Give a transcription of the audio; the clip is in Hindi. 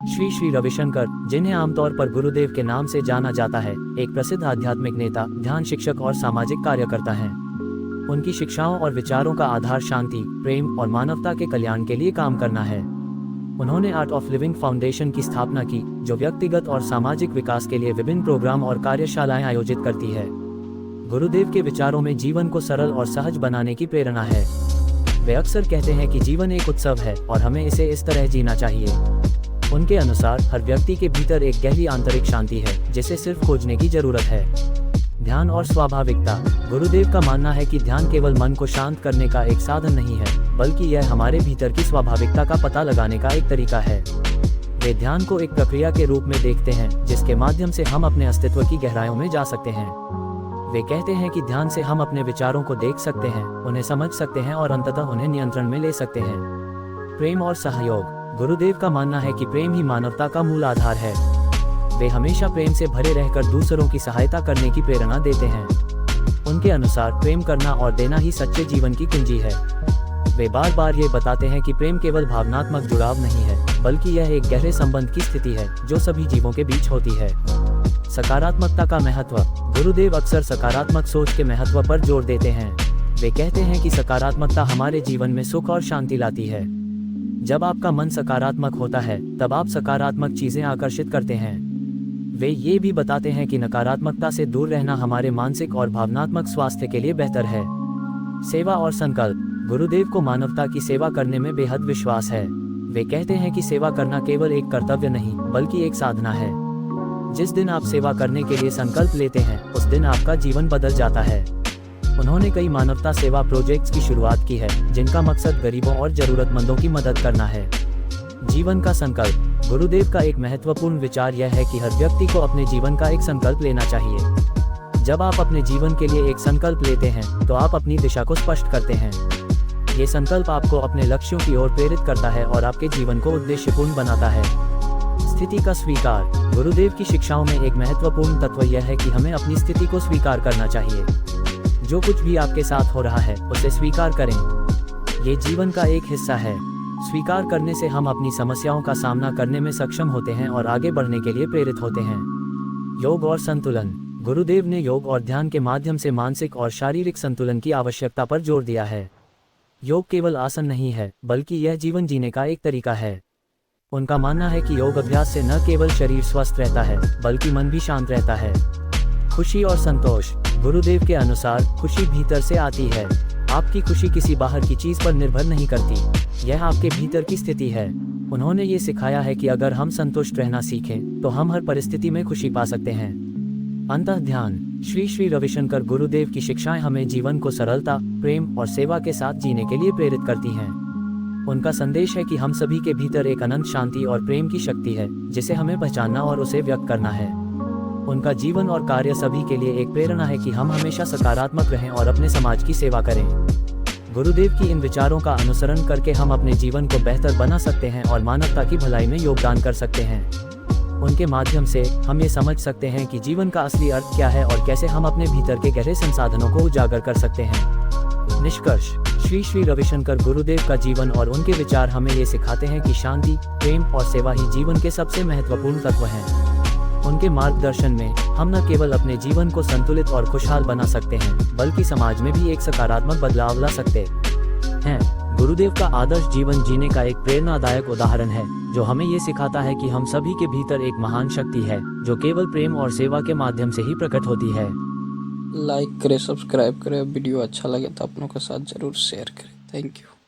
श्री श्री रविशंकर, जिन्हें आमतौर पर गुरुदेव के नाम से जाना जाता है, एक प्रसिद्ध आध्यात्मिक नेता, ध्यान शिक्षक और सामाजिक कार्यकर्ता हैं। उनकी शिक्षाओं और विचारों का आधार शांति, प्रेम और मानवता के कल्याण के लिए काम करना है। उन्होंने आर्ट ऑफ लिविंग फाउंडेशन की स्थापना की, जो व्यक्तिगत और सामाजिक विकास के लिए विभिन्न प्रोग्राम और कार्यशालाएं आयोजित करती है। गुरुदेव के विचारों में जीवन को सरल और सहज बनाने की प्रेरणा है। वे अक्सर कहते हैं कि जीवन एक उत्सव है और हमें इसे इस तरह जीना चाहिए। उनके अनुसार हर व्यक्ति के भीतर एक गहरी आंतरिक शांति है, जिसे सिर्फ खोजने की जरूरत है। ध्यान और स्वाभाविकता। गुरुदेव का मानना है कि ध्यान केवल मन को शांत करने का एक साधन नहीं है, बल्कि यह हमारे भीतर की स्वाभाविकता का पता लगाने का एक तरीका है। वे ध्यान को एक प्रक्रिया के रूप में देखते हैं, जिसके माध्यम से हम अपने अस्तित्व की गहराइयों में जा सकते हैं। वे कहते हैं कि ध्यान से हम अपने विचारों को देख सकते हैं, उन्हें समझ सकते हैं और अंततः उन्हें नियंत्रण में ले सकते हैं। प्रेम और सहयोग। गुरुदेव का मानना है कि प्रेम ही मानवता का मूल आधार है। वे हमेशा प्रेम से भरे रहकर दूसरों की सहायता करने की प्रेरणा देते हैं। उनके अनुसार प्रेम करना और देना ही सच्चे जीवन की कुंजी है। वे बार बार ये बताते हैं कि प्रेम केवल भावनात्मक जुड़ाव नहीं है, बल्कि यह एक गहरे संबंध की स्थिति है, जो सभी जीवों के बीच होती है। सकारात्मकता का महत्व। गुरुदेव अक्सर सकारात्मक सोच के महत्व पर जोर देते हैं। वे कहते हैं कि सकारात्मकता हमारे जीवन में सुख और शांति लाती है। जब आपका मन सकारात्मक होता है, तब आप सकारात्मक चीजें आकर्षित करते हैं। वे ये भी बताते हैं कि नकारात्मकता से दूर रहना हमारे मानसिक और भावनात्मक स्वास्थ्य के लिए बेहतर है। सेवा और संकल्प। गुरुदेव को मानवता की सेवा करने में बेहद विश्वास है। वे कहते हैं कि सेवा करना केवल एक कर्तव्य नहीं, बल्कि एक साधना है। जिस दिन आप सेवा करने के लिए संकल्प लेते हैं, उस दिन आपका जीवन बदल जाता है। उन्होंने कई मानवता सेवा प्रोजेक्ट्स की शुरुआत की है, जिनका मकसद गरीबों और जरूरतमंदों की मदद करना है। जीवन का संकल्प। गुरुदेव का एक महत्वपूर्ण विचार यह है कि हर व्यक्ति को अपने जीवन का एक संकल्प लेना चाहिए। जब आप अपने जीवन के लिए एक संकल्प लेते हैं, तो आप अपनी दिशा को स्पष्ट करते हैं। ये संकल्प आपको अपने लक्ष्यों की ओर प्रेरित करता है और आपके जीवन को उद्देश्यपूर्ण बनाता है। स्थिति का स्वीकार। गुरुदेव की शिक्षाओं में एक महत्वपूर्ण तत्व यह है कि हमें अपनी स्थिति को स्वीकार करना चाहिए। जो कुछ भी आपके साथ हो रहा है, उसे स्वीकार करें। ये जीवन का एक हिस्सा है। स्वीकार करने से हम अपनी समस्याओं का सामना करने में सक्षम होते हैं और आगे बढ़ने के लिए प्रेरित होते हैं। योग और संतुलन। गुरुदेव ने योग और ध्यान के माध्यम से मानसिक और शारीरिक संतुलन की आवश्यकता पर जोर दिया है। योग केवल आसन नहीं है, बल्कि यह जीवन जीने का एक तरीका है। उनका मानना है कि योग अभ्यास से न केवल शरीर स्वस्थ रहता है, बल्कि मन भी शांत रहता है। खुशी और संतोष। गुरुदेव के अनुसार खुशी भीतर से आती है। आपकी खुशी किसी बाहर की चीज पर निर्भर नहीं करती, यह आपके भीतर की स्थिति है। उन्होंने ये सिखाया है कि अगर हम संतुष्ट रहना सीखें, तो हम हर परिस्थिति में खुशी पा सकते हैं। अंतः ध्यान। श्री श्री रविशंकर गुरुदेव की शिक्षाएं हमें जीवन को सरलता, प्रेम और सेवा के साथ जीने के लिए प्रेरित करती हैं। उनका संदेश है कि हम सभी के भीतर एक अनंत शांति और प्रेम की शक्ति है, जिसे हमें पहचानना और उसे व्यक्त करना है। उनका जीवन और कार्य सभी के लिए एक प्रेरणा है कि हम हमेशा सकारात्मक रहें और अपने समाज की सेवा करें। गुरुदेव की इन विचारों का अनुसरण करके हम अपने जीवन को बेहतर बना सकते हैं और मानवता की भलाई में योगदान कर सकते हैं। उनके माध्यम से हम ये समझ सकते हैं कि जीवन का असली अर्थ क्या है और कैसे हम अपने भीतर के गहरे संसाधनों को उजागर कर सकते हैं। निष्कर्ष। श्री श्री रविशंकर गुरुदेव का जीवन और उनके विचार हमें ये सिखाते हैं कि शांति, प्रेम और सेवा ही जीवन के सबसे महत्वपूर्ण तत्व हैं। उनके मार्गदर्शन में हम न केवल अपने जीवन को संतुलित और खुशहाल बना सकते हैं, बल्कि समाज में भी एक सकारात्मक बदलाव ला सकते हैं। गुरुदेव का आदर्श जीवन जीने का एक प्रेरणादायक उदाहरण है, जो हमें ये सिखाता है कि हम सभी के भीतर एक महान शक्ति है, जो केवल प्रेम और सेवा के माध्यम से ही प्रकट होती है। लाइक करें, सब्सक्राइब करें। वीडियो अच्छा लगे तो अपनों के साथ जरूर शेयर करें। Thank you.